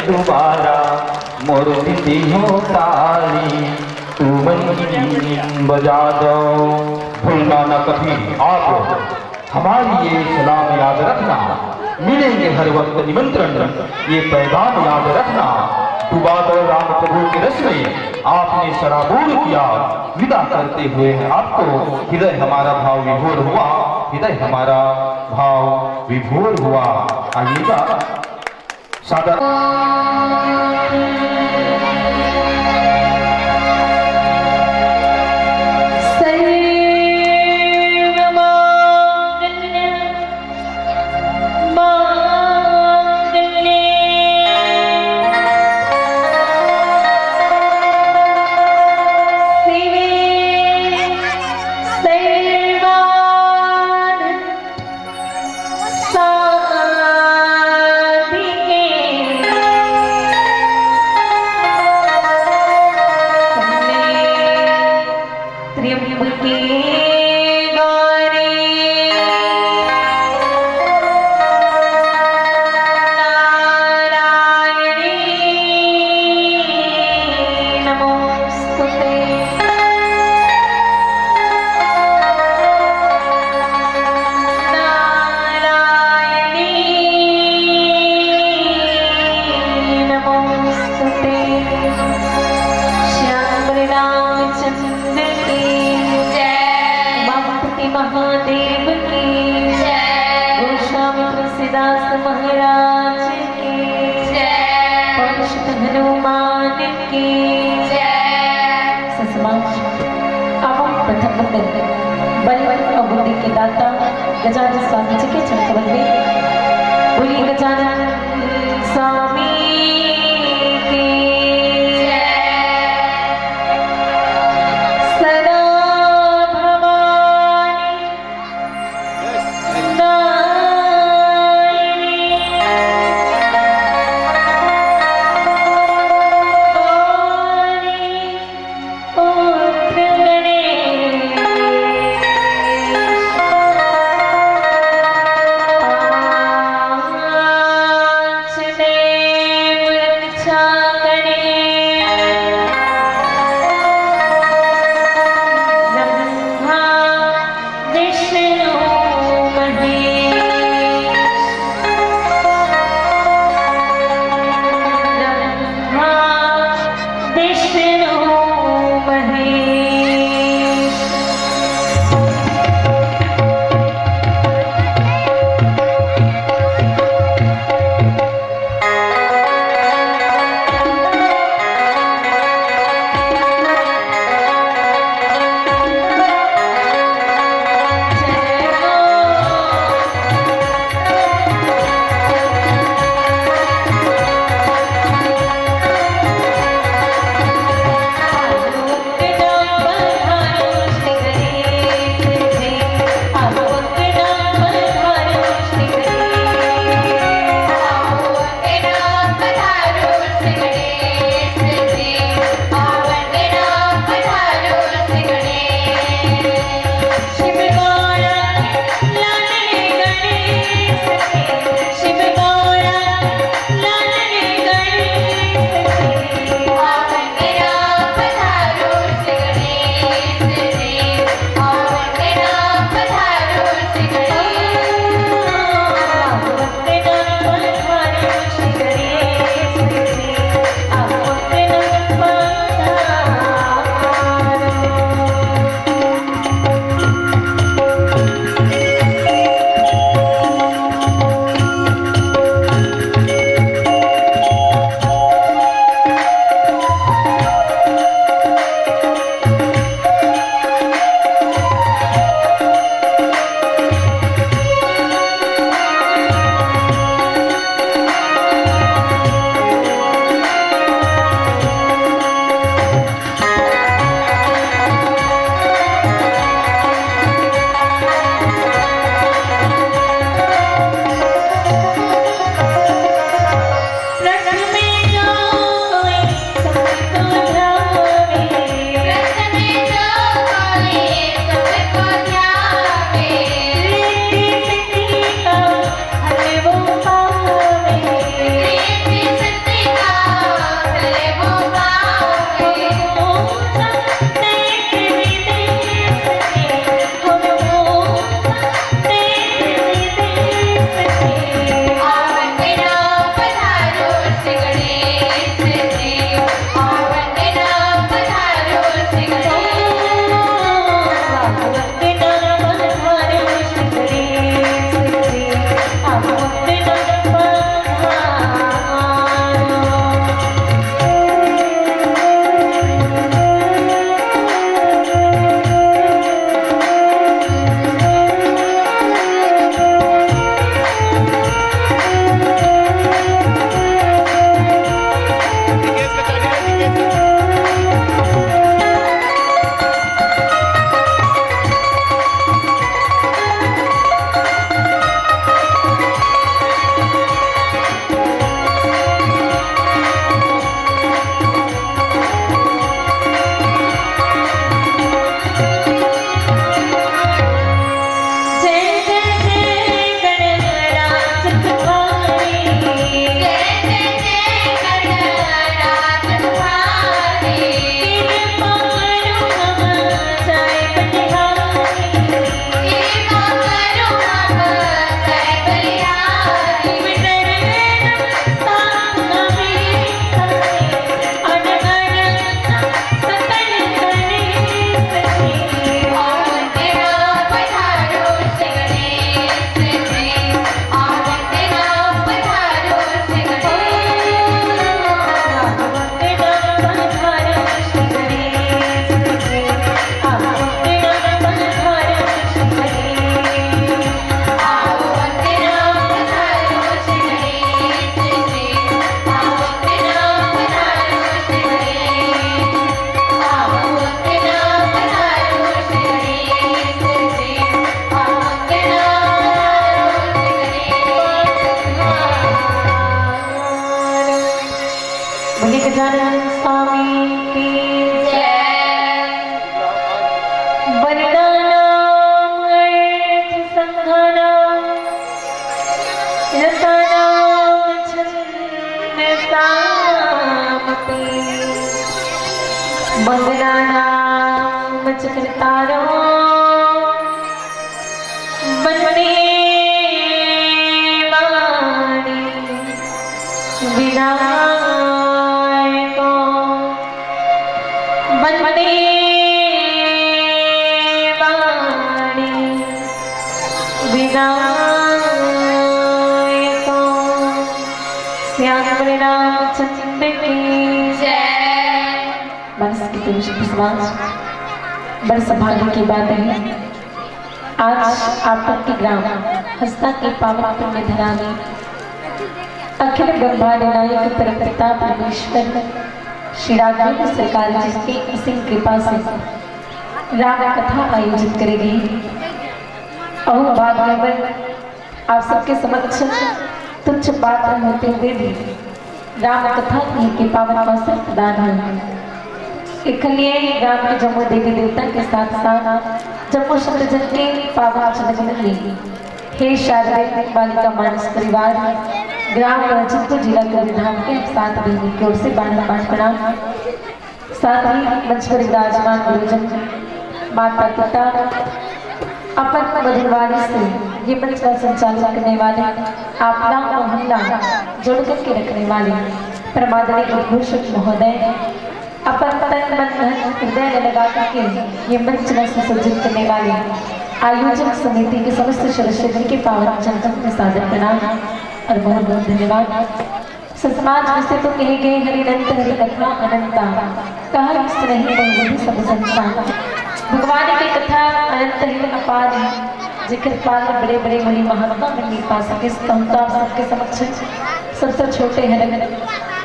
दोबारा मूर्ति हो तारी, तू मंजीरी बजा दो। भूलना न कभी आप हमारी ये सलाम याद रखना, मिलेंगे हर वक्त निमंत्रण, ये पैगाम याद रखना। डुबा दो राम प्रभु के रस में, आपने शराबूर किया, विदा करते हुए आपको हृदय हमारा भाव विभोर हुआ, हृदय हमारा भाव विभोर हुआ। आइएगा सादर महादेव की जय, गोस्वामी तुलसीदास महाराज की जय, परिषद हनुमान की जय। ससमांश आवाम प्रथम वंदन बल और बुद्धि के दाता गजानन स्वामी जी के चरण कमल में बोलिए गजानन स्वामी की बोले गजानन स्वामी की जय। वरदानां अर्थ संघानां रसानां छन्दसामपि मंगलानां च कर्तारो वन्दे वाणी विनायको वन्दे वाणी विनायको श्याम रामचंद्र की जय। बस कितने विशुद्ध समाज, बड़े सौभाग्य की बात है आज आप के ग्राम हस्ता के पावन पुण्य धरा में अखिल ब्रह्मांड नायक परमपिता परमेश्वर श्री राघवेंद्र सरकार जिसकी असीम कृपा से राम कथा आयोजित करेगी। अहो भागवत आप सबके समक्ष तुच्छ बात होते हुए भी राम कथा के पावन अवसर प्रदान है। इसलिए राम के जम्मू देवी देवता के साथ साथ जम्मू शब्द जन के पावन चंद्र में हे शारदा बालिका मानस परिवार ग्राम चित्तूर जिला के विधान के साथ बहनों की ओर से बाण प्रणाम। साथ ही मंच पर विराजमान गुरुजन माता पिता अपन मधुरवाणी से ये मंच का संचालन करने वाले आपला मोहल्ला जोड़ करके रखने वाले परमादरणीय विभूषण महोदय अपन तन मन हृदय लगा करके ये मंच में सुसज्जित करने वाले आयोजक समिति के समस्त सदस्यों के पावन चंदन में सादर प्रणाम और बहुत बहुत धन्यवाद। समाज में से तो कहे गए हरिनंत हरि कथा अनंता कहा नहीं वही सब संसार। भगवान की कथा अनंत ही अपार है जिक्र पाल बड़े बड़े मुनि महात्मा नहीं पा सके। आप सबके समक्ष सबसे छोटे हैं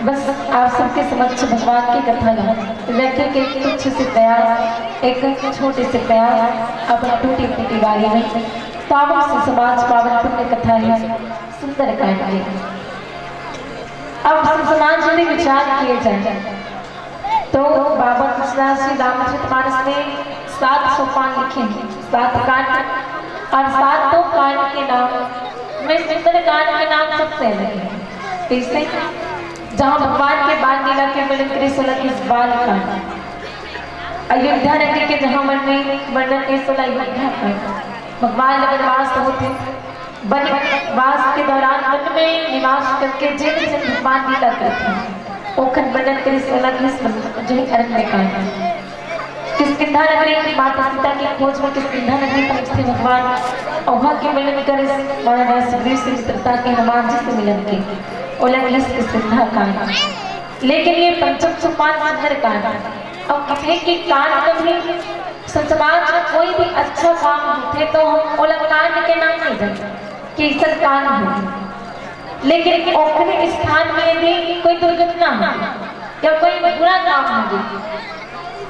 बस आप सबके समक्ष भगवान की कथा लड़के के तुच्छ से प्यार एक छोटे से प्यार अपन टूटी फूटी वाली में पावन से समाज पावन पुण्य कथा है सुंदर कांड है। अब समाज में विचार किए जाए तो बाबा कृष्णा श्री रामचरितमानस में 7 सोपान लिखे हैं, 7 कांड और 7 कांड के नाम में सुंदर कांड के नाम सबसे अलग है। इससे जहाँ भगवान के बाल लीला के वर्णन करे 16 बाल कांड, अयोध्या नगरी के जहाँ वर्णन के 16 अयोध्या कांड। भगवान वनवास होते वनवास के दौरान वन में निवास करके जिन भगवान लीला करते हैं ओखन वर्णन करे 16 जो है अरण्य कांड। किष्किंधा नगरी की माता सीता की खोज में किष्किंधा नगरी पहुंचते भगवान और वहाँ के मिलन कर महाराज सुग्रीव से मित्रता के हनुमान जी से मिलन के उलंघित किष्किंधा कांड। लेकिन ये पंचम सोपान सुंदर कांड। अब कहते कि कांड कभी समाज में कोई भी अच्छा काम होते तो हम उलंघन के नाम नहीं जानते कि सब कांड हो, लेकिन औखने स्थान में भी कोई दुर्घटना हो या कोई बुरा काम हो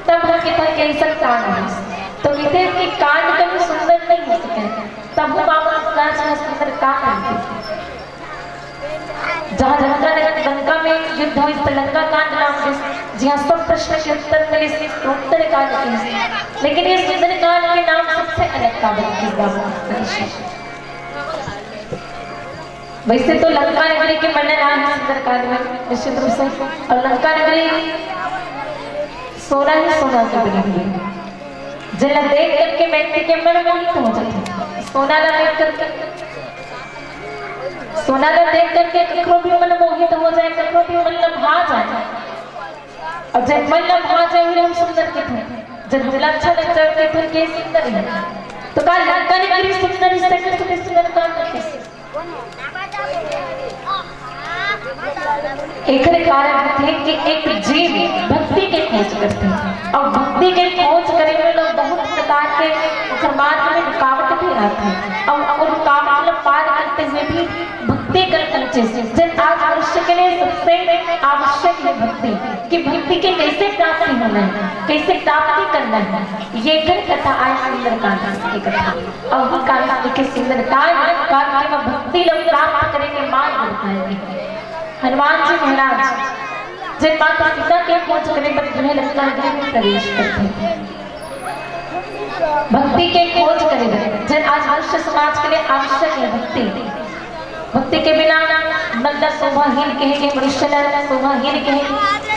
तब हम कहते हैं कि सब कांड है। तो कहते हैं कि कांड कभी सुंदर नहीं हो सके तब हम आपका सुंदर कांड है। जहाँ लंका में युद्ध हुई लंका कांड नाम से जहाँ सब प्रश्न के उत्तर मिले उत्तर कांड के, लेकिन ये सुंदर कांड के नाम सबसे अलग कांड। वैसे तो लंका नगरी के वर्णन आए हैं सुंदर कांड में निश्चित रूप से, और लंका नगरी सोना ही सोना की बनी हुई है जिन्हें देख करके व्यक्ति के मन मोहित हो जाते। सोना देख करके कखरो भी मन मोहित हो जाए, कखरो भी मन लभा जाए, और जब मन लभा जाए हम सुंदर के थे जब दिल अच्छा लग जाए थे के सुंदर है। तो कल लंका नगरी सुंदर से सुंदर काम करते एक कारण थे कि एक जीव भक्ति के खोज करते हैं और भक्ति के खोज करे में लोग बहुत प्रकार के मार्ग में रुकावट भी आते हैं और रुकावट पार करते हुए भी भक्ति करते जन आज मनुष्य के लिए सबसे आवश्यक है भक्ति कि भक्ति के कैसे प्राप्ति होना है, कैसे प्राप्ति करना है। ये कथा आज सुंदर कांड की कथा और वो कांड के सुंदर कांड भक्ति लोग प्राप्त करेंगे मार्ग बताएंगे। हनुमान जी महाराज जिन माता पिता के खोज करे बच्चे लंका नगरी में प्रवेश करते हैं, भक्ति के खोज करे जिन आज मनुष्य समाज के लिए आवश्यक है भक्ति। भक्ति के बिना नंदा शोभाहीन कहेंगे, मनुष्य शोभाहीन कहेंगे।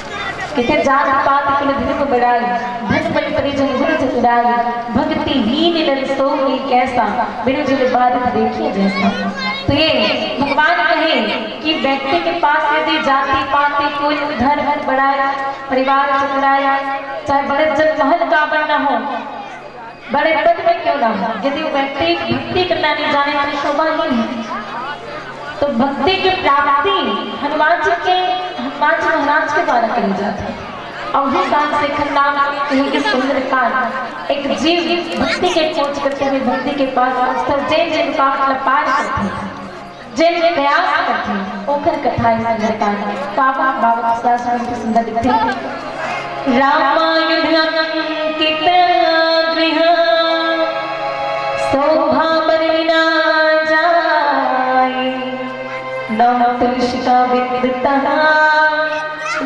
किथे जात पात कुल धर्म बढ़ाई, धन बल परिजन गुण चतुराई, भक्ति हीन नर सोई कैसा, बिनु जिल बारित देखिए जैसा। तो ये भगवान कहे कि व्यक्ति के पास यदि जाति पाति कोई धर्म बढ़ाया, परिवार चतुराया, चाहे बड़े जन महल का बनना हो, बड़े पद में क्यों ना हो, यदि व्यक्ति भक्ति करना नहीं जाने तो शोभाहीन है। तो भक्ति की प्राप्ति हनुमान जी महाराज के द्वारा करी जाती है। अवधूतदास शेखर नाम कहेंगे सुंदरकांड, एक जीव भक्ति के खोज करते हुए भक्ति के पास पहुंचकर जैन का मतलब पार करते हैं, जैन प्रयास करते हैं, ओखर कथा है सुंदरकांड। बाबा बाबा शास्त्र में सुंदर लिखते हैं, रामायण अंकित गृह शोभा बरना जाए, नम तुलसिका विद्ता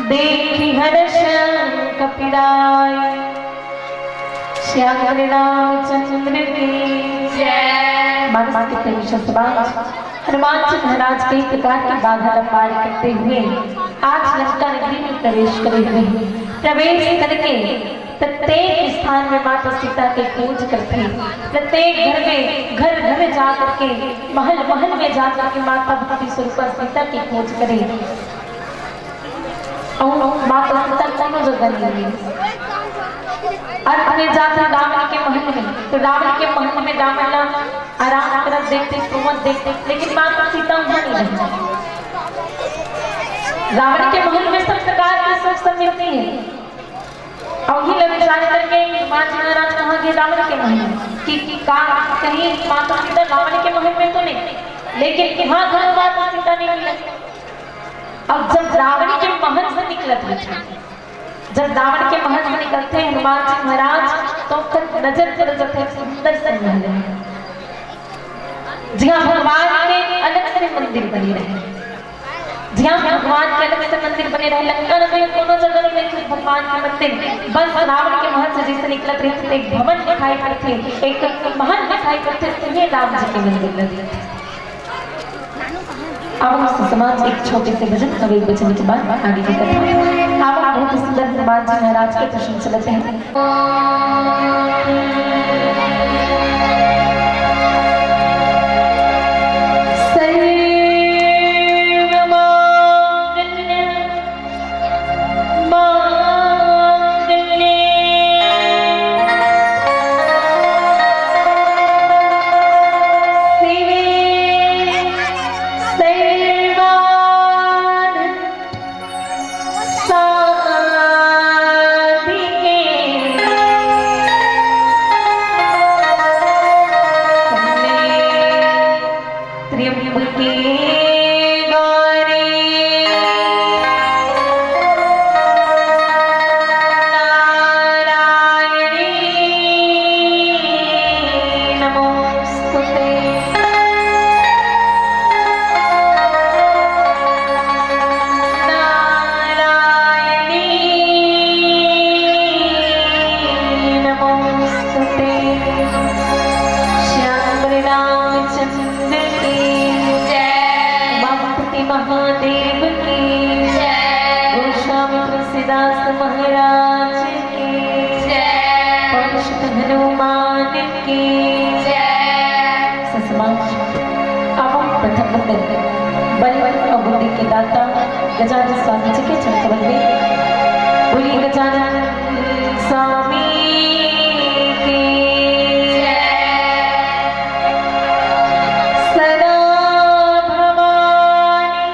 देखी हर्ष कपिराय, श्याम रामचंद्र की जय। मानस के हनुमान जी महाराज कई प्रकार की बाधा पार करते हुए आज लंका नगरी में प्रवेश करे हुए हैं। प्रवेश करके प्रत्येक स्थान में माता सीता के खोज करते हैं, प्रत्येक घर में जा करके महल में जा करके माता भक्ति स्वरूप सीता की खोज करें। और माता सीता कोनो जगह नहीं है। और अपने जाते रावण के महल में, तो रावण के महल में रावण आराम करत देखते, सुमन देखते, लेकिन माता सीता वहां नहीं रहती। रावण के महल में सब प्रकार की सुख सब मिलती है। और ही लोग विचार करके हनुमान जी महाराज कहाँ गए रावण के महल में, कि कहीं माता सीता रावण के महल में तो नहीं, लेकिन वहां घर माता सीता नहीं मिले। अब जब रावण के महल से निकलते थे, जब रावण के महल से निकलते हनुमान जी महाराज, तो नजर पड़ जाते सुंदर से महल है, जहाँ भगवान के अलग से मंदिर बने रहे, जहाँ भगवान के अलग से मंदिर बने रहे। लंका नगरी में कोनो जगह नहीं लेकिन भगवान के मंदिर, बस रावण के महल से जैसे निकलते रहे, एक भवन दिखाई पड़ते, एक महल दिखाई पड़ते, उन्हें राम जी के मंदिर लगे। अब हम समाज एक छोटे से भजन अब एक बचने के बाद आगे की कथा। अब बहुत सुंदर हनुमान जी महाराज के प्रश्न चलते हैं। गजानन स्वामी जी के चरण कमल में बोलिए गजानन स्वामी की सदा भवानी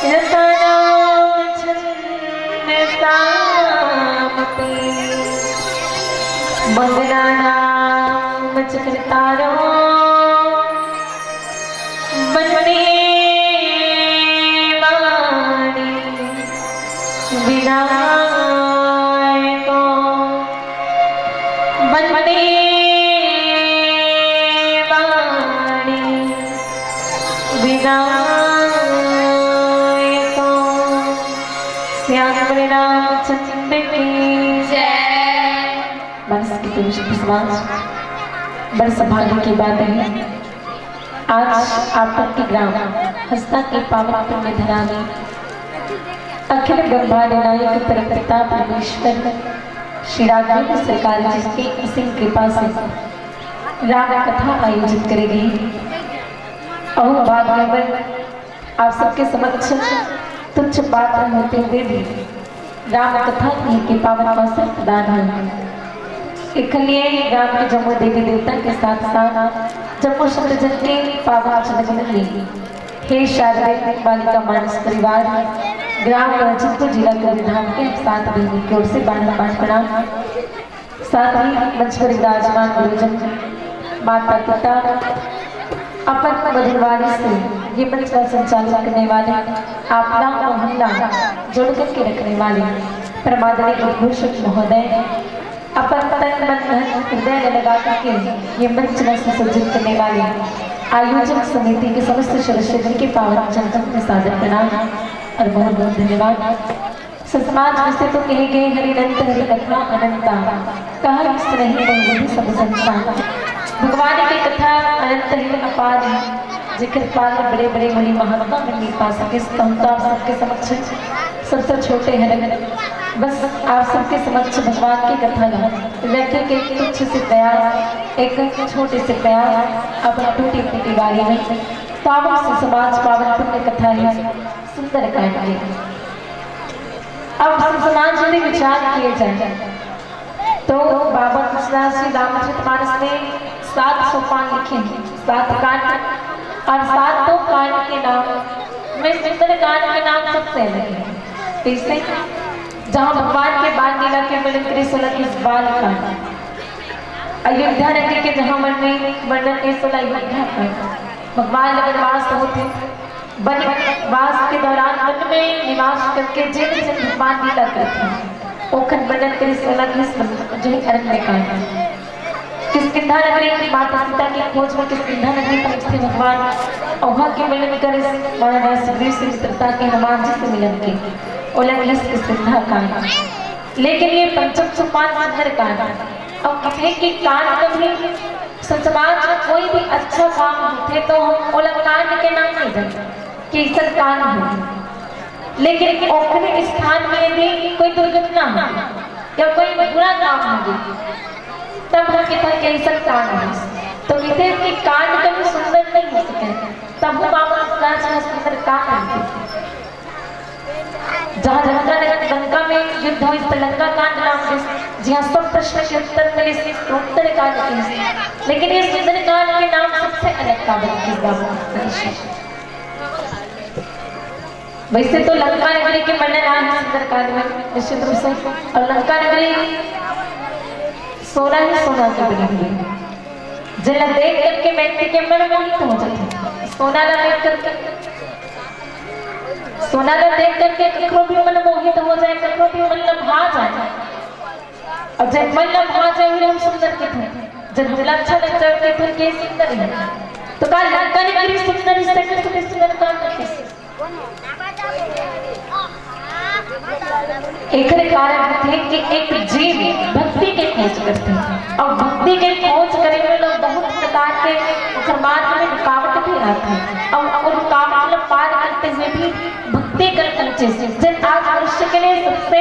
रतनाम छंदसामते मंगलानाम चक्रतारो वन्दे वाणी विनायको वन्दे वाणी विनायको श्याम रामचंद्र की जय। मनस की विशुद्ध समाज, बड़े सौभाग्य की बात है आज आप के ग्राम हस्ता के पावन पुण्य धरा में अखिल ब्रह्मांड नायक परमपिता परमेश्वर श्री राघवेंद्र सरकार जिसकी असीम कृपा से राम कथा आयोजित करेगी। अहो भागवत आप सबके समक्ष तुच्छ पात्र होते हुए भी राम कथा के पावन अवसर प्रदान है। इसलिए राम के जम्मू देवी देवता के साथ साथ जम्मू शब्द के पावन चंद्र में हे शारदा बालिका मानस परिवार ग्राम रजतपुर जिला कबीरधाम के सात बहनों की ओर से बारह पाठ प्रणाम। साथ ही मंच पर विराजमान गुरुजन माता पिता अपन मधुरवाणी से ये मंच का संचालन करने वाले आपला मोहल्ला जोड़ करके रखने वाले परमादरणीय गुरुभूषण महोदय अपन तन मन हृदय लगा करके ये मंच में सुसज्जित करने वाले आयोजक समिति के समस्त सदस्यों के पावन चंदन में सादर प्रणाम और बहुत बहुत धन्यवाद। समाज वैसे तो कहे गए हरिनंत हरि कथा अनंता कहा नहीं बहुविधि सब संसार। भगवान की कथा अनंत ही अपार है जिक्र पाल बड़े बड़े बड़ी महात्मा में नहीं पा सके। आप सबके समक्ष सबसे छोटे हैं बस आप सबके समक्ष भगवान की कथा लेकर के तुच्छ से प्रयास एक छोटे से प्रयास अपनी टूटी फूटी वाली में पावन से समाज पावन पुण्य कथा है सुंदर कांड है। अब समाज में विचार किए जाए तो बाबा कृष्णदास श्री रामचरितमानस में 7 सोपान लिखे हैं, 7 कांड और 7 कांड के नाम में सुंदर कांड के नाम सबसे अलग है। इससे जहाँ भगवान के बाल लीला के वर्णन करे 16 की बाल कांड, अयोध्या नगरी के जहाँ वर्णन है 16 अयोध्या कांड। भगवान वनवास होते वनवास के दौरान वन में निवास करके जिन भगवान लीला करते हैं ओखन वर्णन करे 16 की जो है अरण्य कांड। किष्किंधा नगरी की माता सीता की खोज में किष्किंधा नगरी पहुंचते भगवान वहाँ के मिलन कर महाराज सुग्रीव से मित्रता के हनुमान जी से मिलन के किष्किंधा कांड। लेकिन ये पंचम सोपान सुंदर कांड। अब कहते कि कांड कभी समाज कोई भी अच्छा काम होते तो हम कांड के नाम नहीं जानते कि सब कांड हो, लेकिन ओखने स्थान में भी कोई दुर्घटना हो या कोई बुरा काम हो तब हम कहते हैं कि ऐसा कांड है। तो कहते हैं कि कांड कभी सुंदर नहीं हो सके तब हम बाबा सुंदर कांड जहाँ लंका में युद्ध हुई लंका कांड नाम से जहाँ सब प्रश्न के उत्तर मिले उत्तर कांड के, लेकिन ये सुंदर कांड के नाम सबसे अलग था। वैसे तो लंका नगरी के वर्णन आए हैं सुंदर कांड में निश्चित रूप से, और लंका नगरी सोना ही सोना की बनी हुई जिन्हें देख करके व्यक्ति के मन मोहित हो जाते। सोना देख करके कखरो भी मन मोहित हो जाए, कखरो भी मन लभा जाए, और जब मन लभा जाए हम सुंदर के थे जब अच्छा लग जाए थे कि सुंदर है तो कहा लंका नगरी सुंदर सुंदर काम करते एक कारण थे कि एक जीव भक्ति के खोज करते हैं और भक्ति के खोज करे में लोग बहुत प्रकार के मार्ग में रुकावट भी आते हैं और रुकावट पार करते हुए भी भक्ति कर पहुंचे। जब आज मनुष्य के लिए सबसे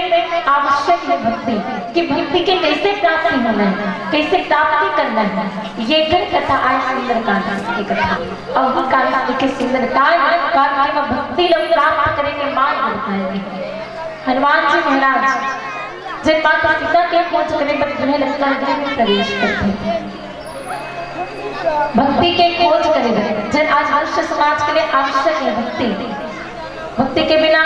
आवश्यक है भक्ति कि भक्ति के कैसे प्राप्ति होना है, कैसे प्राप्ति करना है। ये कथा आज सुंदर कांड की कथा और कांड के सुंदर कांड भक्ति लोग प्राप्त करेंगे मार्ग बताएंगे। हनुमान जी महाराज जब माता सीता के खोज करे बद्रह लंका नगरी में प्रवेश करते भक्ति के खोज करे जब आज मनुष्य समाज के लिए आवश्यक है भक्ति। भक्ति के बिना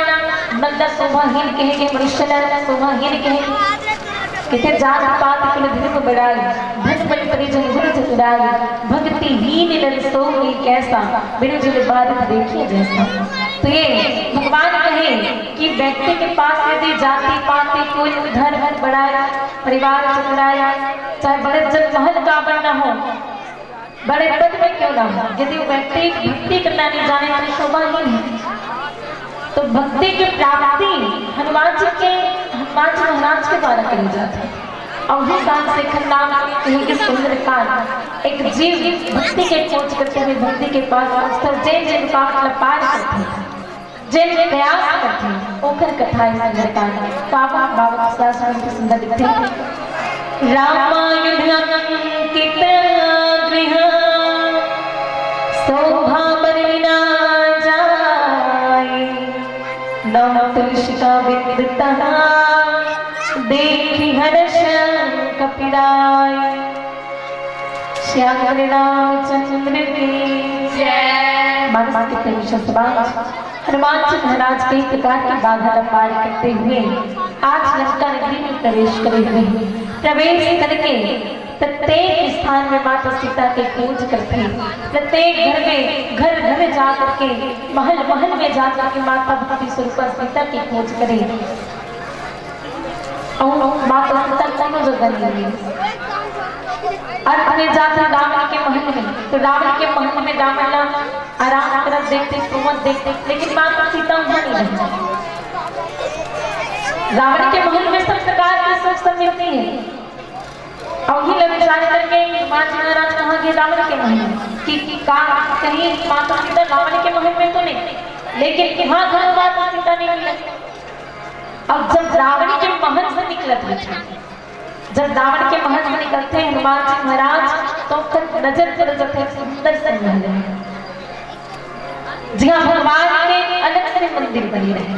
बंदा शोभाहीन कहेंगे, मनुष्य शोभाहीन कहेंगे। कहते जात पात कुल धर्म बढ़ाई, धन बल परिजन गुण चतुराई, भक्तिहीन नर सोई कैसा, बिनु जल बारिक देखिए जैसा। तो ये भगवान कहे कि व्यक्ति के पास यदि जाति पाति कोई धर्म बढ़ाए, परिवार चतुराई, चाहे बड़े जन महल का बनना हो, बड़े पद में क्यों ना हो, यदि वो व्यक्ति भक्ति करना नहीं जाने तो शोभाहीन है। तो भक्ति की प्राप्ति हनुमान जी महाराज के द्वारा करी जाती है। अवधूतान शेखर नाम के सुंदरकांड एक जीव भक्ति के खोज करते हुए भक्ति के पास पहुंचकर जैन का मतलब पार करते हैं, जैन प्रयास करते हैं, ओखर कथा है सुंदरकांड। बाबा बाबा शास्त्र सुंदर लिखते हैं, रामायण अंकित गृह शोभा बरना जाए, नव तुलसिका विदिता देखी हर्ष कपिराय, श्याम रामचंद्र की जय। मानस के प्रेमी समाज हनुमान जी महाराज कई प्रकार की बाधा पार करते हुए आज लंका नगरी में प्रवेश करे हुए हैं। प्रवेश करके प्रत्येक स्थान में माता सीता के खोज करते हैं, प्रत्येक घर में घर जा करके महल में जा करके माता भक्ति स्वरूप सीता की खोज करें। और माता सीता दोनों जगह नहीं अर्थ में जाकर रावण के महल में, तो रावण के महल में रावण आराम तरफ देखते सुमन देखते, लेकिन माता सीता वहां नहीं रहती। रावण के महल में सब प्रकार की सुख सब मिलती है। और ही लग विचार करके हनुमान जी महाराज कहा कि रावण के महल में कि कहीं माता सीता रावण के महल में तो नहीं, लेकिन वहां घर माता सीता नहीं मिली। अब जब रावण के महल से निकलते थे, जब रावण के महल से निकलते हनुमान जी महाराज तो नजर पड़ जाते हैं सुंदर से महल है, जहाँ भगवान के अलग से मंदिर बने रहे,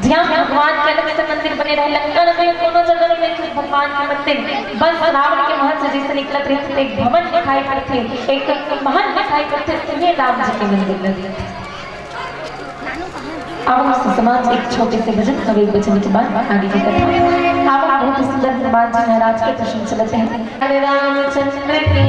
जहाँ भगवान के अलग से मंदिर बने रहे। लंका नगरी दोनों जगह नहीं लेकिन भगवान के मंदिर, बस रावण के महल से जैसे निकलत रहे थे एक भवन दिखाई पड़ते, एक महल दिखाई पड़ते, उन्हें राम जी के मंदिर लगे। अब समाज एक छोटे से भजन कवि बचने के बाद आगे की कथा आप बहुत सुंदर हनुमान जी महाराज के दर्शन चलते हैं। हरे रामचंद्र की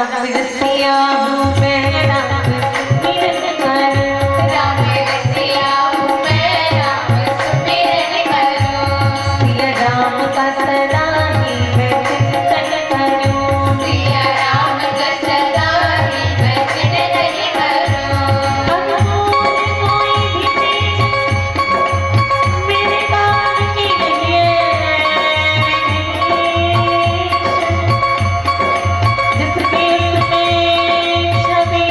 राम रसिया हूँ मैं राम सुमिरन करूं राम रसिया हूँ मैं राम सुमिरन करूं सिया राम का सदा ही मैं चिंतन करूं सिया राम का सदा ही मैं चिंतन करूं अनमोल कोई भी चीज मेरे काम की नहीं है जिसकी उसमें छवि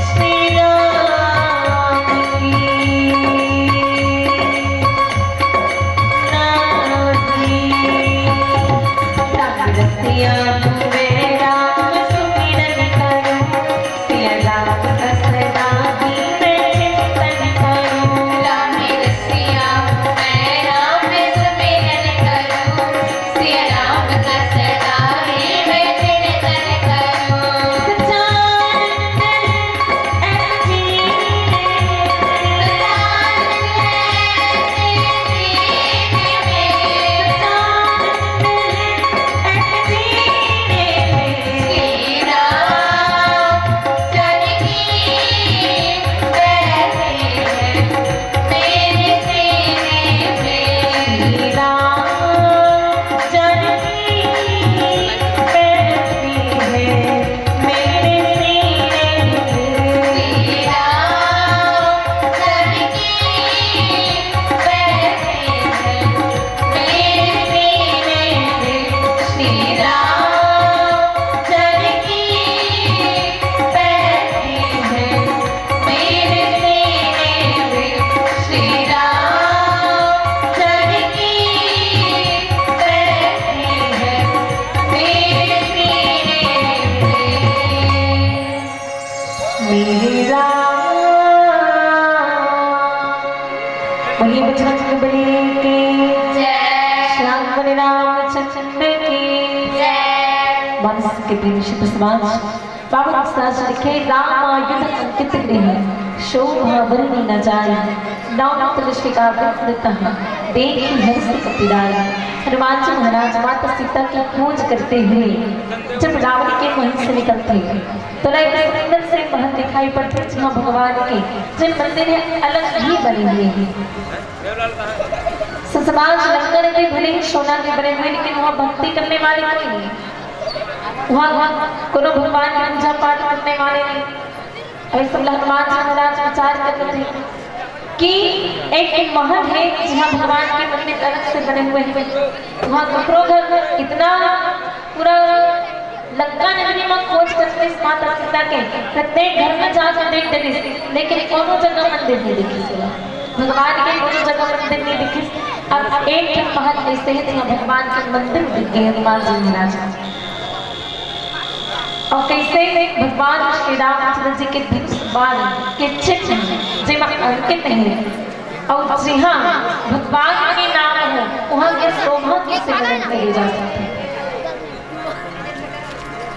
श्री राम की राम रसिया हूँ मैं राम सुमिरन करूं सिया राम का सदा ही मैं चिंतन करूं राम रसिया हूँ मैं राम सुमिरन करूं सिया राम का सदा ही मैं चिंतन करूं सच्चानंद ऐसी बोलिए बजरंग बली की श्याम बने रामचंद्र की मानस के प्रेम शुभ समाज बाबा साज लिखे राम युद्ध अंकित गृह शोभा वर्णी न जाए नाम तुलसी का कहा देखी हर्ष कपिराई हनुमान जी महाराज माता सीता की खोज करते हुए जब रावण के महल से निकलते तो एक सुंदर से महल दिखाई पड़ते जहाँ भगवान के जिन मंदिर है अलग ही बने हुए हैं समाज लंका नगरी भले ही सोना के बने हुए लेकिन वहाँ भक्ति करने वाले कोई नहीं वहाँ कोनो भगवान की पूजा पाठ करने वाले नहीं। ऐसे हनुमान जी महाराज विचार करते थे कि एक महल है जहाँ भगवान के मंदिर अलग से बने हुए हैं वहाँ कपड़ों घर इतना पूरा लंका नगरी में खोज करते माता सीता के प्रत्येक घर में जाकर देख देखे लेकिन कोनो जगह मंदिर नहीं दिखी भगवान के कोनो जगह मंदिर नहीं दिखी। अब एक महल ऐसे है जहाँ भगवान के मंदिर दिख गए हनुमान जी महाराज और कैसे भगवान श्री रामचंद्र जी के धनुष बाण के चिन्ह जिसमें अंकित है और जी हाँ भगवान के नाम हो वहाँ के शोभा कैसे वर्णन किए जा सकते हैं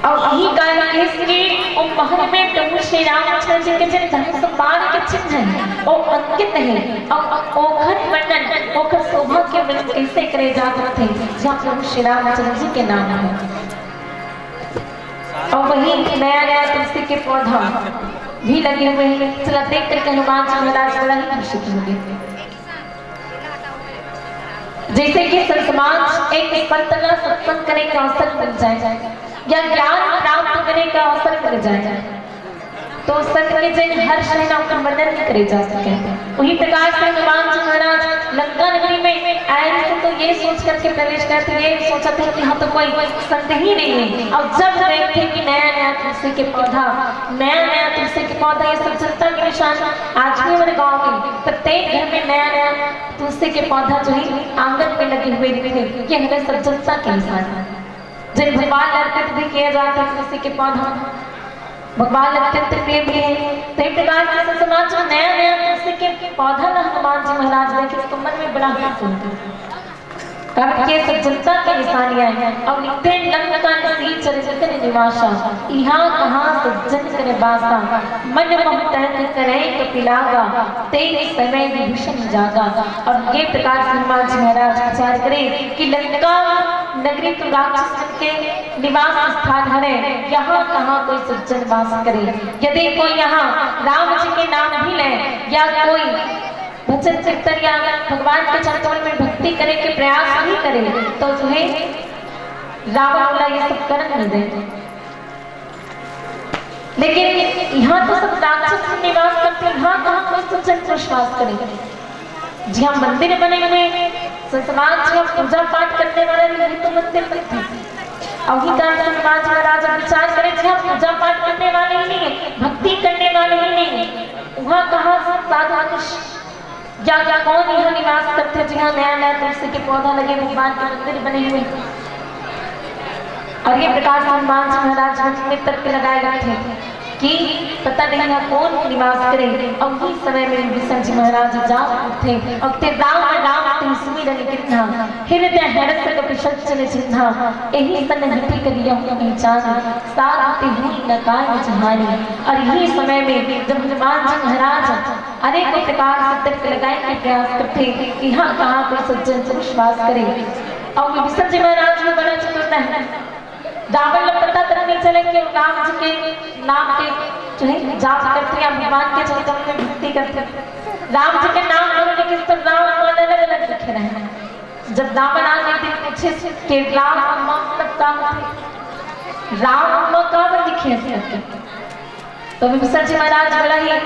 और यही कारण है कि उस महल में प्रभु श्री रामचंद्र जी के जिन धनुष बाण के चिन्ह हैं वो अंकित है और ओखर वर्णन ओखर शोभा के वर्णन कैसे करे जा सकते हैं जहाँ प्रभु श्री रामचंद्र जी के नाम है। और वही नया नया तुलसी के पौधा भी लगे हुए हैं चला देख करके हनुमान जी महाराज बड़ा ही खुश होंगे। जैसे कि समाज एक संतना सत्संग करने का अवसर मिल जाए या ज्ञान प्राप्त करने का अवसर मिल जाए तो सत्य जन हर शरण का वर्णन नहीं करे जा सके। वही प्रकार से हनुमान जी महाराज लंका नगरी में आए थे तो ये सोच करके प्रवेश करते ये सोचा था कि हाँ तो कोई संत ही नहीं है। और जब देखते कि नया नया तुलसी के पौधा ये सब जनता के निशान आज भी हमारे गाँव में प्रत्येक घर में नया नया तुलसी के पौधा जो है आंगन में लगे हुए थे ये हमारे सब जनता के निशान है जिन भगवान अर्पित भी किया जाता है तुलसी के पौधा भगवान अत्यंत प्रिय भी है। तो एक प्रकार से समाज में नया नया तुलसी के पौधा ना हनुमान जी महाराज देखे तो मन में बड़ा हर्ष होता है कारण के सब जनता की निशानियां हैं और नित्य लंका नसी चरित्र निवासा यहाँ कहाँ सज्जन करे बासा मन मोह तर्क करे कपिलागा तेरे समय विभूषण जागा। और ये प्रकार से हनुमान जी महाराज विचार करें कि लंका नगरी तो राक्षस के निवास स्थान है, यहाँ कहाँ कोई सज्जन वास करे। यदि कोई यहाँ राम जी के नाम भी ले या कोई भजन कीर्तन या भगवान के चरणों में भक्ति करे के प्रयास नहीं करे तो जो है रावण बोला ये सब कर नहीं दे। लेकिन यहाँ तो सब राक्षस निवास करते हैं, यहाँ कहाँ कोई सज्जन विश्वास करे। जी हाँ, मंदिर बने हुए समाज जी पूजा पाठ करने वाले नहीं तो मंदिर बनते समाज महाराज विचार करें जी हाँ पूजा पाठ करने वाले ही नहीं है, भक्ति करने वाले ही नहीं है, वहाँ कहाँ साधु या कौन यहाँ निवास करते। जी हाँ, नया नया तुलसी के पौधा लगे, भगवान के मंदिर बने हुए। और ये प्रकार से हनुमान जी महाराज में तर्क लगाए गए थे कि पता नहीं है कौन निवास करे। और उसी समय में विष्णु जी महाराज जा उठे और ते राम राम ते सुमिरन कीन्हा, हृदय हर्ष कपिशच चले चिन्हा, एही सन हटि करिया पहचान, साथ हुई न काज जहानी। और यही समय में जब हनुमान जी महाराज अनेक प्रकार से तर्क लगाए के प्रयास करते कि यहाँ कहाँ कोई सज्जन विश्वास करे। और विष्णु जी महाराज में बड़ा चतुर है, रावण को पता तक नहीं चले कि राम जी के नाम के जो है जाप करते हैं, भगवान के चरणों में भक्ति करते हैं। राम जी के नाम बोलने के सब राम अलग अलग लिखे रहे। जब रावण आने दिन पूछे कि राम मतलब राम कहाँ लिखे हैं तो विष्णु जी महाराज बड़ा ही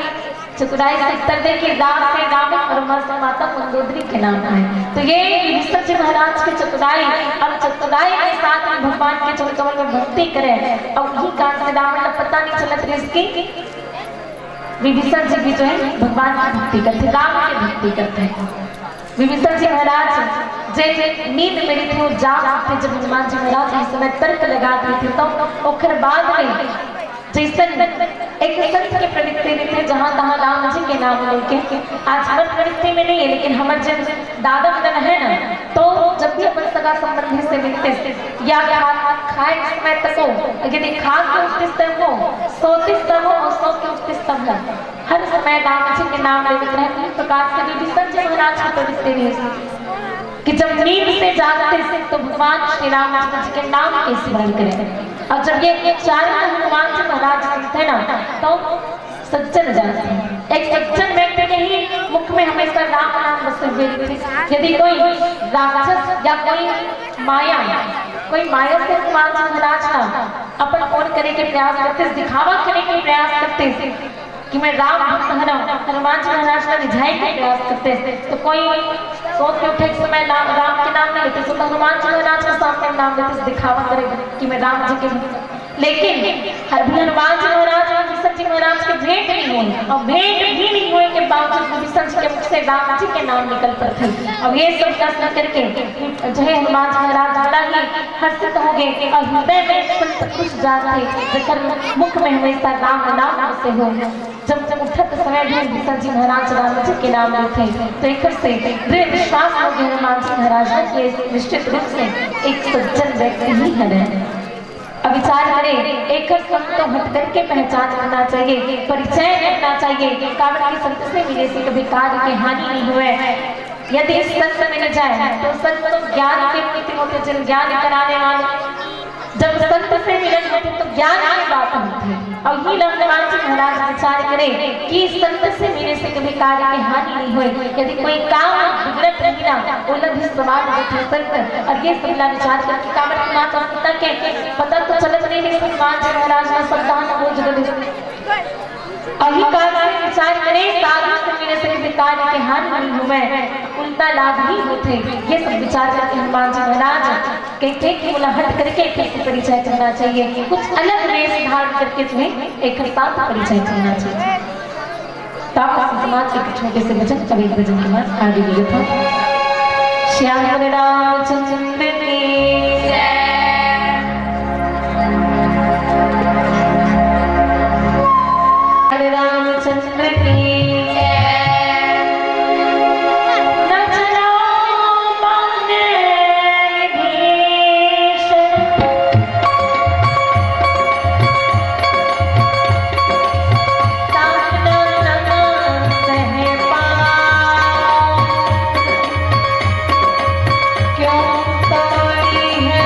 चतुराई से उत्तर दे कि राम से राम और माता मंदोदरी के नाम है। तो ये विष्णु जी महाराज की चतुराई और चतुराई के साथ में भगवान के चरण कमल में भक्ति करें। और वही कारण से रावण को पता नहीं चला था इसकी विभीषण जी भी जो है भगवान की भक्ति करते, राम की भक्ति करते हैं। विभीषण जी महाराज जैसे नींद मेरी थी और जाग उठे जब हनुमान जी महाराज इस समय तर्क लगा रहे थे तो ओखर बाद में जैसन एक संत के प्रवृत्ति में थे जहाँ तहाँ राम जी के नाम लेके आज हमारे प्रवृत्ति में नहीं है, लेकिन हमारे जब दादा बदन है ना तो जब भी अपन सगा संबंधी से मिलते या खाए समय तक हो, यदि खा के उठते तब हो, सोते तब हो और सो के उठते तब हो, हर समय राम जी के नाम लेते रहे। इस प्रकार से विभीषण जी महाराज की प्रवृत्ति में कि जब नींद से जागते तो भगवान श्री राम जी के नाम के स्मरण करें। और जब ये चार हनुमान जी महाराज थे ना तो सज्जन जाते हैं, एक सज्जन व्यक्ति के ही मुख में हमेशा राम नाम बसे हुए थे। यदि कोई राक्षस या कोई माया से हनुमान जी महाराज का अपन कौन करे के प्रयास करते, दिखावा करे के प्रयास करते कि मैं राम भक्त हनुमान जी महाराज का रिझाने के प्रयास करते तो कोई सोच के उठे समय राम के नाम नहीं लेते, तो हनुमान जी महाराज का सामने नाम लेते दिखावा करेगा कि मैं राम जी के। लेकिन हनुमान जी महाराज और विष्णु जी महाराज के भेंट नहीं हुए और भेंट भी नहीं हुए के बावजूद विष्णु जी के मुख से राम जी के नाम निकल पड़ते। अब ये सब दर्शन करके जो है हनुमान जी महाराज बड़ा ही हर्षित हो गए और हृदय में खुश जा रहे जकर मुख में हमेशा राम नाम से हो। जब उठत समय भी विष्णु जी महाराज राम जी के नाम लेते तो एक से दृढ़ विश्वास हो गया हनुमान जी महाराज के निश्चित रूप से एक सज्जन व्यक्ति ही है। अब विचार करें, एक संत तो हट करके पहचान करना चाहिए, परिचय करना चाहिए। कावड़ के संत से मिले से कभी कार्य की हानि नहीं हुए। यदि संत मिल जाए तो संत तो ज्ञान के प्रति होते, जन ज्ञान कराने वाले जब संत से मिलन होते तो ज्ञान की बात होती है। और ही हनुमान जी महाराज विचार करें कि संत से मिले से कभी कार्य की हानि नहीं हुई। यदि कोई काम बिगड़त रही ना उलझ सवाल बैठे संत और ये सबला विचार करके कावड़ की माता सीता के पता तो चलत नहीं हनुमान जी महाराज ने संतान को जगह अभी कारण से विचार करें साधु से मिले से कभी कार्य की हानि नहीं हुए, उल्टा लाभ ही होते। ये सब विचार करके हनुमान जी महाराज कहते कि बोला हट करके कैसे परिचय करना चाहिए, कुछ अलग वेश धारण करके तुम्हें एक साथ परिचय करना चाहिए। समाज एक छोटे से भजन कवि भजन के बाद आगे लिए था। श्याम रामचंद्र की रामचंद्र की क्यों तोड़ी है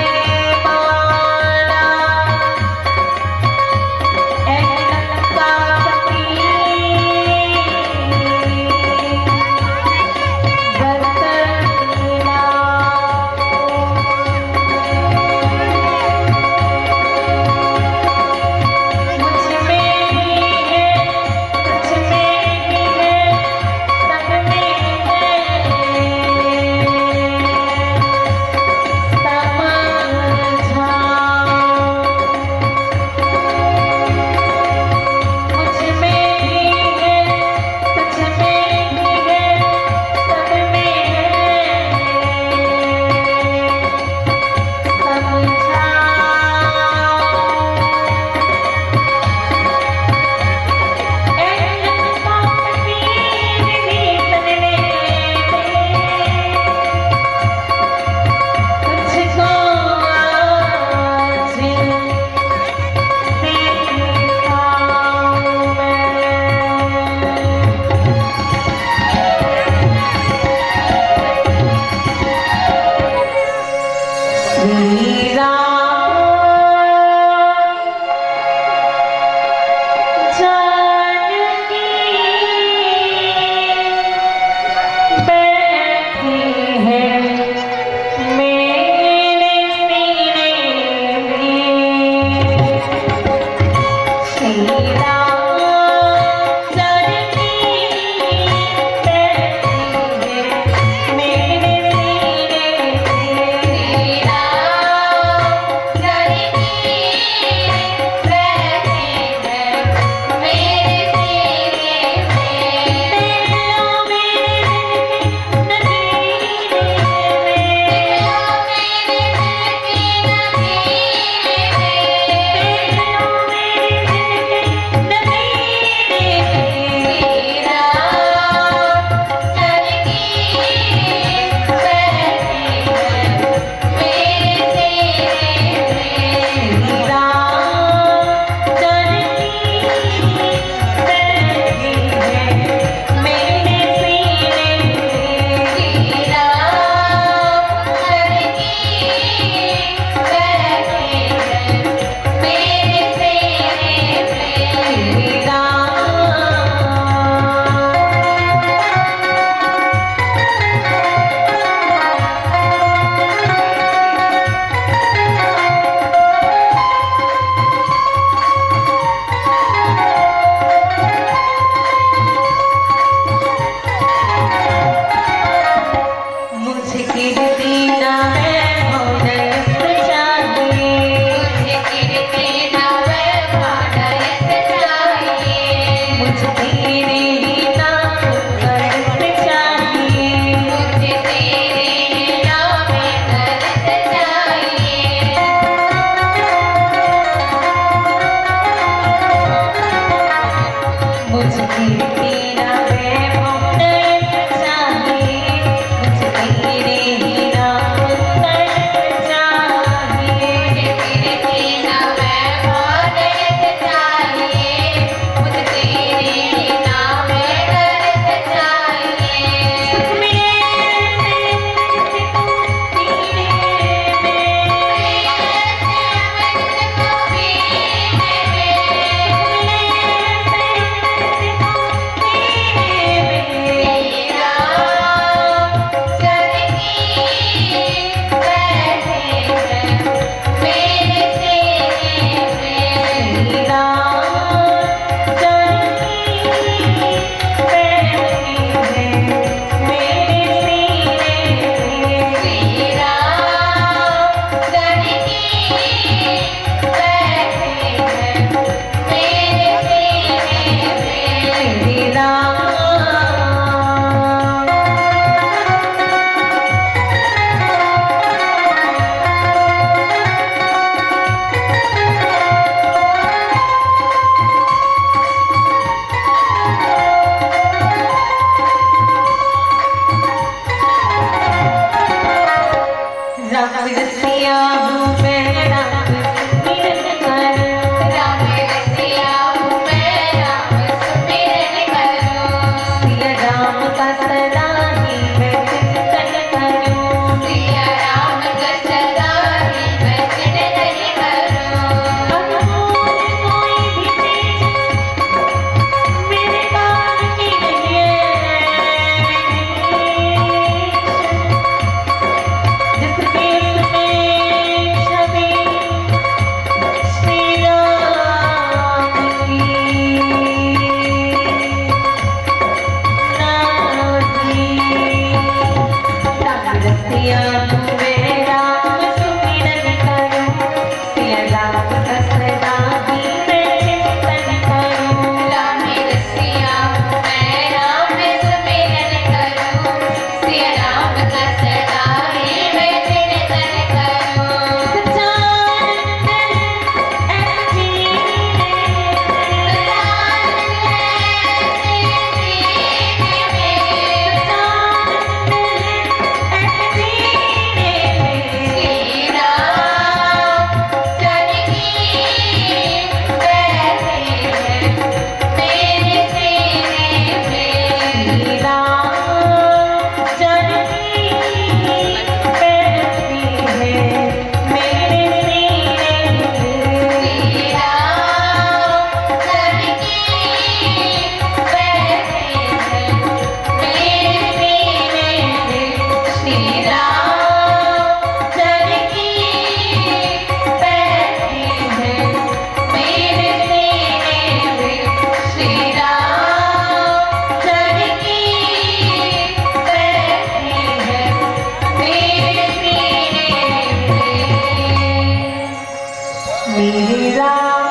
राम।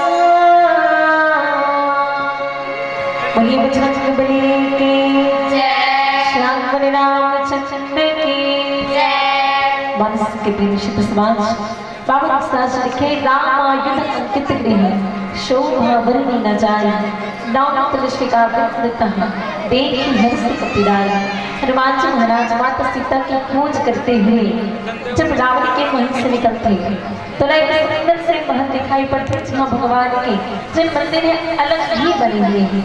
बोलिए बजरंग बली की जय। श्याम बलि रामचंद्र की जय। मानस के प्रेम शुभ समाज बाबा साज लिखे राम युद्ध अंकित गृह शोभा वर्णि न जाय नाम तुलसिका वृतः देखि हर्ष कपिराय। हनुमान जी महाराज माता सीता की खोज करते हुए जब रावण के महल से निकलते तो एक सुंदर से महल दिखाई पड़ते जहाँ भगवान के जिन मंदिर है अलग ही बने हुए हैं।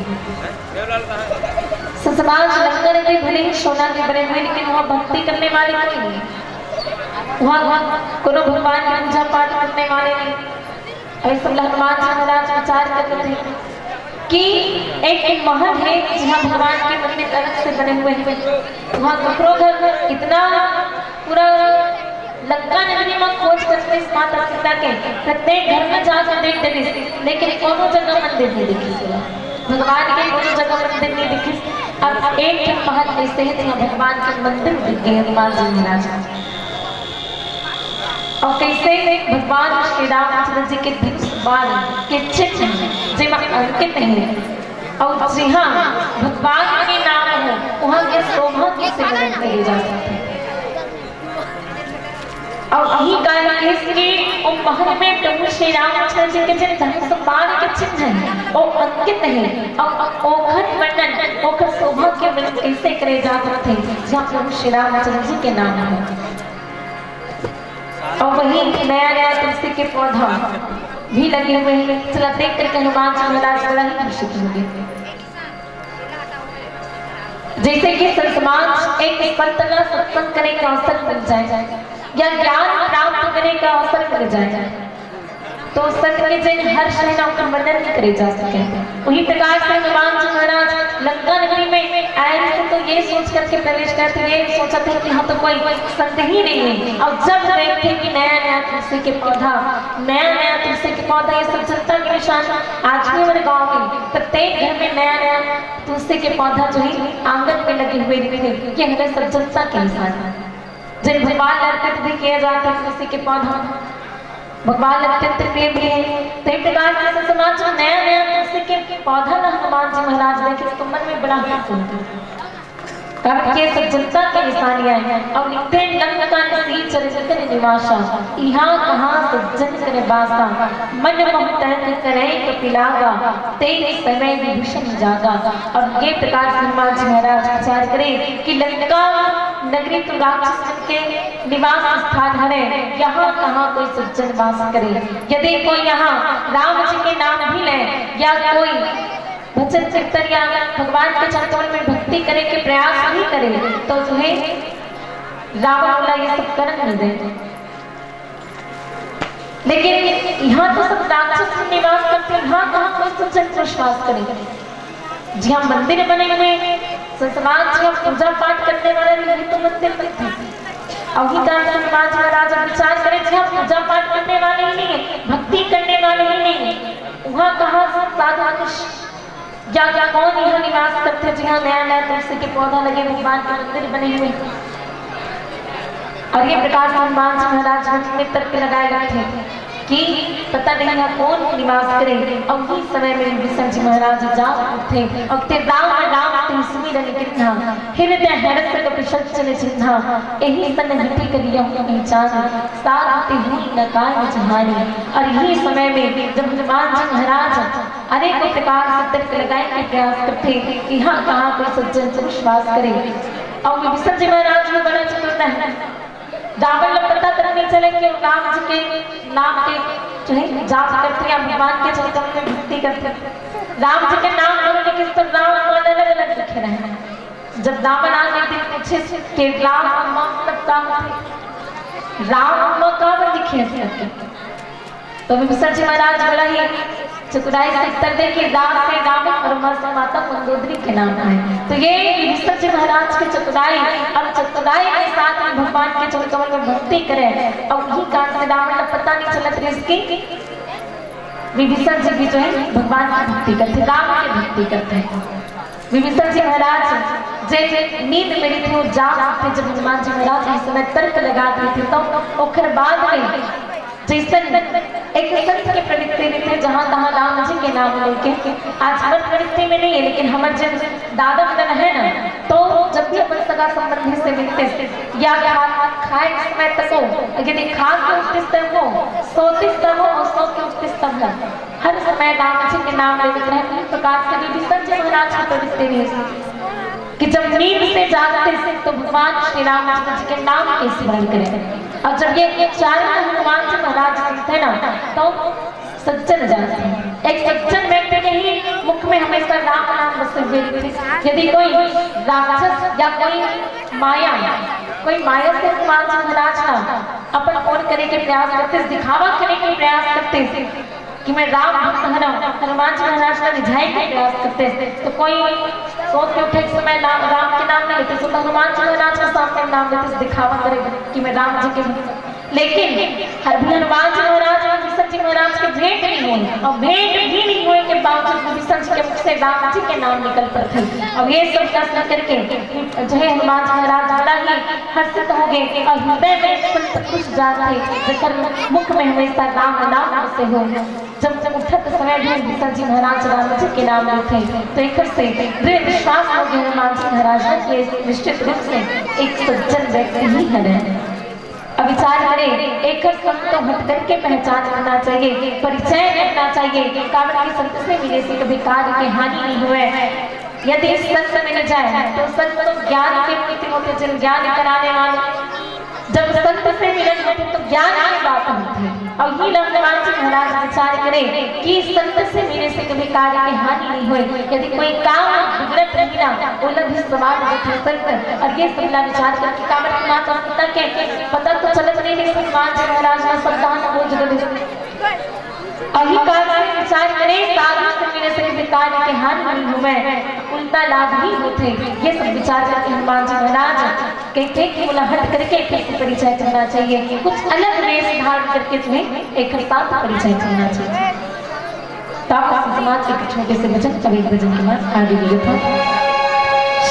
समाज लंगर के भले ही सोना के बने हुए लेकिन वहाँ भक्ति करने वाले कोई नहीं, वहाँ कोनो भगवान की पूजा पाठ करने वाले नहीं। ऐसा हनुमान जी महाराज विचार करते थे कि एक महल है जहाँ भगवान के मंदिर अलग से बने हुए हैं, वहाँ दूसरों घर इतना पूरा लंका नगरी में खोज करते माता सीता के प्रत्येक घर में जाकर देख देखे लेकिन कोनो जगह मंदिर नहीं दिखी, भगवान के कोनो जगह मंदिर नहीं दिखी। अब एक महल ऐसे है जहाँ भगवान के मंदिर दिख गए हनुमान जी महाराज। और कैसे भगवान श्री रामचंद्र जी के बाण के चिन्ह जिसमें अंकित है और जी हाँ भगवान के नाम है वहाँ के शोभा कैसे वर्णन किए जा सकते हैं। और यही कारण है कि उस महल में प्रभु श्री रामचंद्र जी के जिन धनुष बाण के चिन्ह हैं वो अंकित है और ओखर वर्णन ओखर शोभा के वर्णन कैसे करे जा सकते हैं जहाँ प्रभु श्री रामचंद्र जी के नाम है। और वही नया नया तुलसी के पौधा भी लगे हुए हैं। चला देख करके हनुमान जी महाराज बड़ा ही खुशी होंगे। जैसे कि समाज एक पंतला सत्संग करने का अवसर मिल जाए या ज्ञान प्राप्त करने का अवसर मिल जाए तो सत्य के जन हर शरण का वर्णन नहीं करे जा सके। वही प्रकार से हनुमान जी महाराज लंका नगरी में आए थे तो ये सोच करके प्रवेश करते ये सोचा था कि हाँ तो कोई संत ही नहीं है। और जब देखते कि नया नया तुलसी के पौधा ये सज्जनता के निशान आज भी हमारे गाँव में प्रत्येक घर में नया नया तुलसी के पौधा जो है आंगन में लगे हुए थे ये हमारे सज्जनता के निशान जिन भगवान अर्पित भी किया जाता है तुलसी के पौधा भगवान अत्यंत प्रिय भी है। तो एक प्रकार से समाज में नया नया तुलसी के पौधा ना हनुमान जी महाराज देखे उसको मन में बड़ा ही सुनते कारण ये सज्जनता की निशानियां हैं। और लिखते लंका नसी चरित्र निवासा यहाँ कहाँ सज्जन करे बासा मन मोह तहत करे कपिलागा तेरे समय विभूषण जागा। और ये प्रकार से हनुमान जी महाराज विचार करें कि लंका नगरी तो राक्षस के निवास स्थान है, यहाँ कहाँ कोई सज्जन वास करे। यदि कोई यहाँ राम जी के नाम भी ले या कोई भजन कीर्तन या भगवान के चरणों में भक्ति करे के प्रयास नहीं करे तो जो है रावण वाला ये सब कर नहीं दे। लेकिन यहाँ तो सब राक्षस निवास करते हैं, यहाँ कहाँ कोई सज्जन विश्वास करे। जहाँ मंदिर बने हुए समाज जहाँ पूजा पाठ करने वाले नहीं तो मंदिर बनते और ही समाज महाराज विचार करे जहाँ पूजा पाठ करने वाले ही नहीं है भक्ति करने वाले ही नहीं है वहाँ कहाँ साधु या कौन यहाँ निवास करते हैं जहाँ नया नया तुलसी के पौधा लगे भगवान के मंदिर बने हुए। और ये प्रकार से हनुमान जी महाराज में तर्क लगाए गए थे कि पता नहीं यहाँ कौन निवास करे। और उसी समय में विष्णु जी महाराज जा उठे और ते राम राम सुमिरन कितना हृदय हरस कपिशच्चन चिन्हा यही सन हटी करिया पहचान साथ हुई न काय जहानी। और यही समय में जब हनुमान जी महाराज अनेकों प्रकार से तर्क लगाए के प्रयास करते कि हाँ कहाँ कोई सज्जन से विश्वास करे। और विष्णु जी महाराज भी बड़ा चतुर है रावण को पता तक नहीं चले कि राम जी के नाम के जो है जाप करते हैं भगवान के चरणों में भक्ति करते हैं। राम जी के नाम बोलने के सब राम अलग अलग लिखे रहे। जब रावण आ गए थे पूछे कि राम मतलब राम कावन लिखे थे तो विष्णु जी महाराज बड़ा ही चतुराई से उत्तर दे कि राम से राम और माता मंदोदरी के नाम है। तो ये विष्णु जी महाराज की चतुराई और चतुराई के साथ में भगवान के चरणों में भक्ति करें। और यही कारण से रावण को पता नहीं चला था इसकी विभीषण जी भी जो है भगवान की भक्ति करते राम की भक्ति करते हैं। विभीषण जी महाराज जैसे नींद मेरी थी जाग जब हनुमान जी महाराज इस समय तर्क लगा रहे थे तो ओखर बाद में जैसे एक संत के प्रवृत्ति में थे, जहाँ तहाँ राम जी के नाम लेके। आज हमारे प्रवृत्ति में नहीं है, लेकिन हमारे जब दादा मन है ना, तो जब भी अपन सगा संबंधी से मिलते या खाए समय तक हो, यदि खा के उठते समय हो, सोते समय हो और सो के उठते समय हो, हर समय राम जी के नाम लेते रहे। इस प्रकार से भी संजय महाराज की प्रवृत्ति नहीं कि जब नींद से जागते तो भगवान श्री राम जी के नाम के स्मरण करें। और जब ये चार हनुमान जी महाराज थे ना, तो सज्जन जाते हैं। एक सज्जन व्यक्ति के ही मुख में हमेशा राम नाम बसे हुए थे। यदि कोई राक्षस या कोई माया से हनुमान जी महाराज का अपन फोन करने के प्रयास करते, दिखावा करने के प्रयास करते कि मैं राम भक्त हनुमान जी महाराज का रिझाई के प्रयास करते, तो कोई सोच के उठे समय राम के नाम नहीं लेते, तो हनुमान जी महाराज के सामने नाम लेते, दिखावा करेगा कि मैं राम जी के। लेकिन हनुमान जी महाराज और विष्णु जी महाराज के भेंट नहीं हुई, और भेंट भी नहीं हुए के बावजूद विष्णु जी के मुख से राम जी के नाम निकल पड़ते। अब ये सब प्रश्न करके जो है हनुमान जी महाराज बड़ा ही हर्षित हो गए और हृदय में संत खुश जाते, जकर मुख में हमेशा राम नाम से हो। जब उठत समय भी विष्णु जी महाराज राम जी के नाम लेते, तो एक से दृढ़ विश्वास हो गया हनुमान जी महाराज के निश्चित रूप से एक सज्जन व्यक्ति ही है। अब विचार करें, एक संत तो हट करके पहचान करना चाहिए, परिचय करना चाहिए। कावड़ के संत से मिले से कभी कार्य की हानि नहीं हुए। यदि संत मिल जाए तो संत तो ज्ञान के नीति होते, जन ज्ञान कराने वाले। जब संत से मिलन होते तो ज्ञान की बात होती है। और ही हनुमान जी महाराज विचार करें कि संत से मिले से कभी कार्य की हानि नहीं हुई। यदि कोई काम बिगड़त रही ना, उलझ सवाल बैठे संत। और ये सबला विचार करके कावड़ की माता सीता के पता तो चलत नहीं, हनुमान जी महाराज ने संतान खोज गए। अही काल से विचार करें, साधु से मिले से कभी कार्य की हानि नहीं हुए, उल्टा लाभ ही होते। ये सब विचार करके हनुमान जी महाराज कहते कि बोला हट करके कैसे परिचय करना चाहिए, कुछ अलग वेश धारण करके तुम्हें एक साथ परिचय करना चाहिए। तो आप समाज एक छोटे से भजन, कभी भजन के बाद आगे भी था।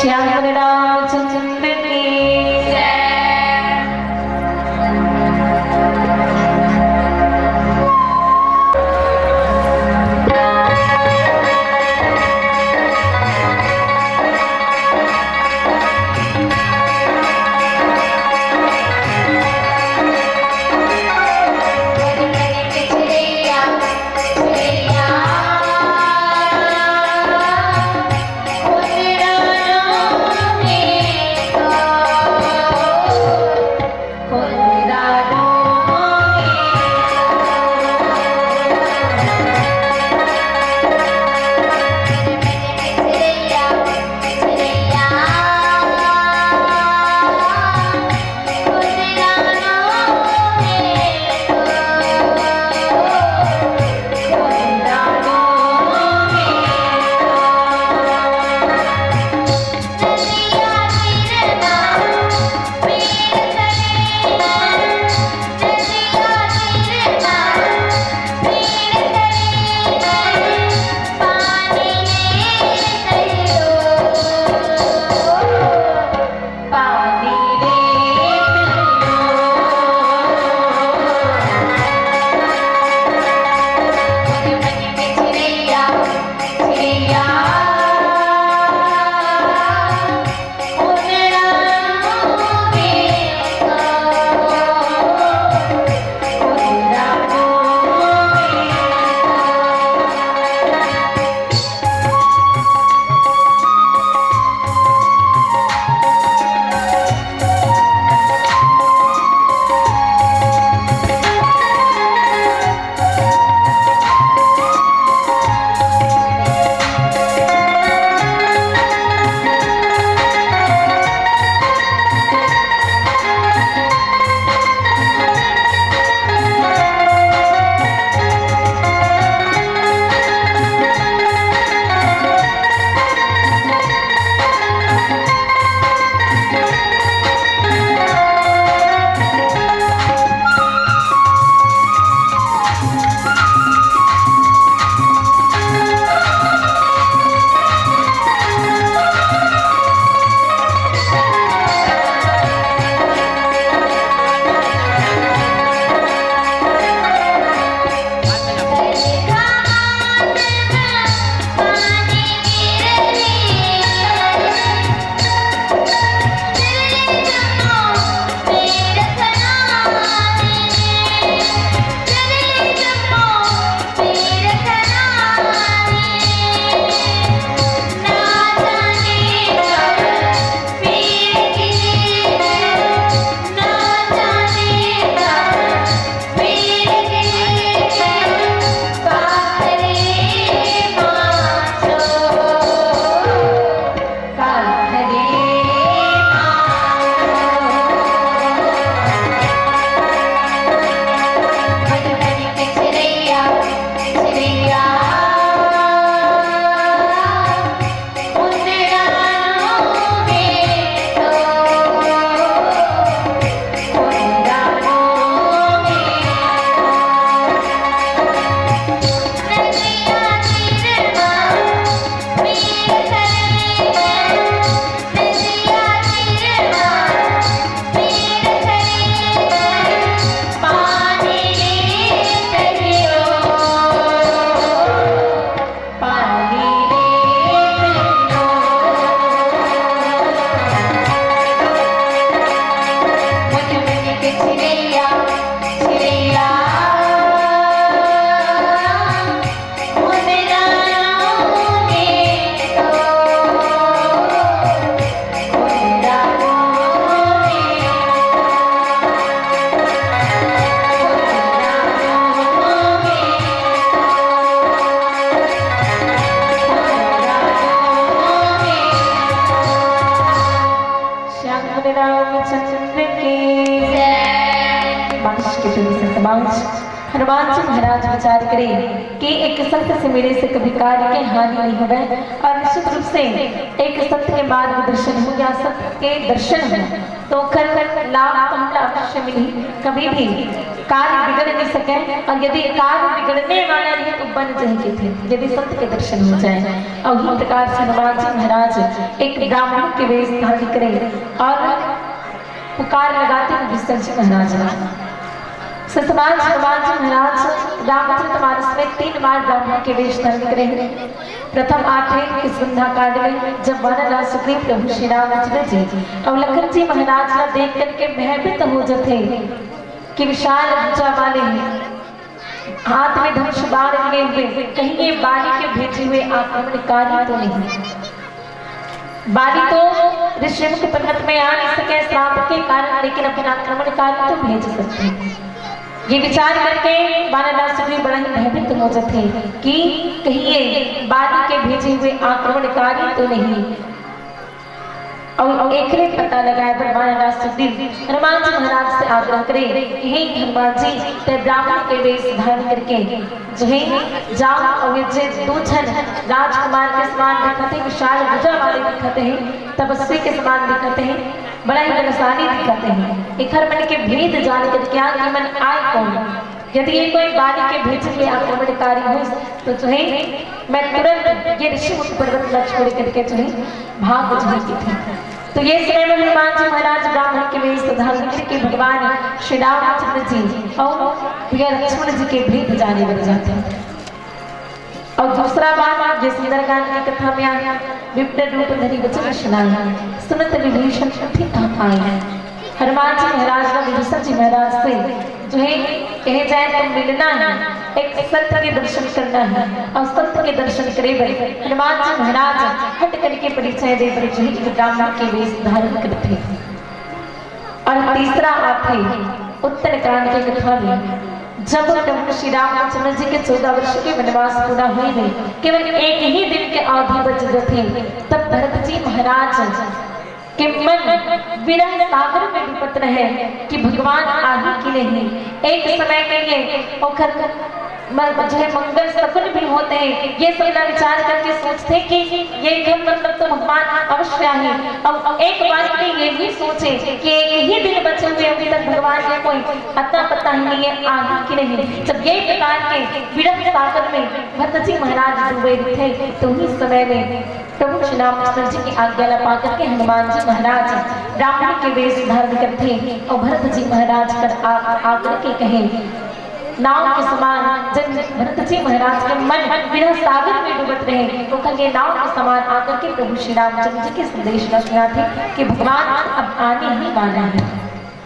श्याम रामचंद्र की जय। उस राम में हनुमान जी महाराज विचार करें कि एक सत्य से मेरे से कभी कार्य के हानि नहीं होगा और निश्चित रूप से एक सत्य के मार्गदर्शन हो या सत्य के दर्शन हो तो कर लाभ हमला अवश्य मिली, कभी भी कार्य बिगड़ नहीं सके। और यदि कार्य बिगड़ने वाला नहीं तो बन जाएंगे थे यदि सत्य के दर्शन हो जाए। और इस प्रकार से हनुमान जी महाराज एक ब्राह्मण के वेश धारण करें और पुकार लगाते हुए विष्णु जी महाराज सतमान हनुमान जी महाराज रामचरितमानस में 3 बार ब्राह्मण के वेश धारण करेंगे। प्रथम आठवें इस संध्या कांड में जब वानर सुग्रीव प्रभु श्री रामचंद्र जी और लखन जी महाराज का देख करके भयभीत हो जाते कि विशाल भुजा वाले हाथ में धनुष बाण लिए हुए कहीं ये बाली के भेजे हुए आक्रमणकारी तो नहीं। बाली तो ऋषिमुख पर्वत में आ नहीं सके श्राप के कारण, लेकिन अपने आक्रमणकारी तो भेज सकते हैं। ये विचार करके वानर सुग्रीव बड़ा ही भयभीत हो जाते कि कहीं ये बाली के भेजे हुए आक्रमणकारी तो नहीं। और एक पता लगाया पर वानर सुग्रीव हनुमान जी महाराज से आग्रह करे हे हनुमान जी ते ब्राह्मण के वेश धारण करके जो है जाओ और ये दो जन राजकुमार के समान दिखते हैं, विशाल भुजा वाले दिखते हैं, तपस्वी के समान दिखते हैं, बड़ा ही बलशाली दिखते हैं। एक हर मन के भेद जान कर क्या कि मन आए कौन। यदि ये कोई बाली के भेजे हुए आक्रमणकारी हो तो जो है मैं तुरंत ये ऋषिमुख पर्वत पर छोड़ करके जो है भाग जाती थी। तो ये समय में हनुमान जी महाराज ब्राह्मण के वेश धारण करके भगवान श्री रामचंद्र जी और भैया लक्ष्मण जी के भेद जाने लग जाते हैं। और दूसरा बात ये सुंदरकांड की कथा में आया विप्र रूप धरी वचन सुनाया सुनत विभीषण ठीक आए। हनुमान जी महाराज का विभीषण जी महाराज से जो है कहे जाए तो मिलना है, एक सत्य के दर्शन करना है और सत्य के दर्शन करे बड़े हनुमान जी महाराज हट करके परिचय दे बड़े जो है ब्राह्मण के वेश धारण करते। और तीसरा आप है उत्तरकांड की कथा में जब प्रभु श्री रामचंद्र जी के 14 वर्ष के वनवास पूरा हुए थे, केवल एक ही दिन के अवधि बच थे, तब भरत जी महाराज के मन विरह सागर में डूबत रहे कि भगवान आगे की नहीं। एक समय के लिए जो है मंगल सपन भी होते हैं, ये सब ना विचार करके सोचते कि ये घर मतलब तो भगवान अवश्य है। अब एक बार के ये भी सोचे कि एक ही दिन बचे हुए अभी तक भगवान का कोई अता पता ही नहीं है आगे की नहीं। जब ये प्रकार के विरह सागर में भरत जी महाराज डूबे थे तो उस समय में प्रभु श्री रामचंद्र जी की आज्ञा पा करके हनुमान जी महाराज ब्राह्मण के वेश धारण करते और भरत जी महाराज पर आकर के कहे नाव के समान। जब भरत जी महाराज के मन विरह सागर में डूबत रहे तो कल ये नाव के समान आकर के प्रभु श्री रामचंद्र जी के संदेश न सुना थे कि भगवान अब आने ही वाला है।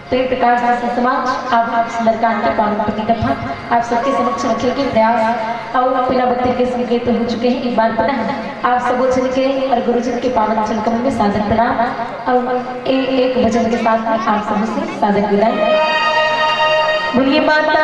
तो एक प्रकार से समाज आप सुंदरकांड के पावन की कथा आप सबके समक्ष रखने के प्रयास और पिला बत्ती के संकेत हो चुके हैं। एक बार पुनः आप सब चल के और गुरु जी के पावन चरण कमल में सादर प्रणाम और एक भजन के साथ में आप सबसे सादर विदाई। बोलिए माता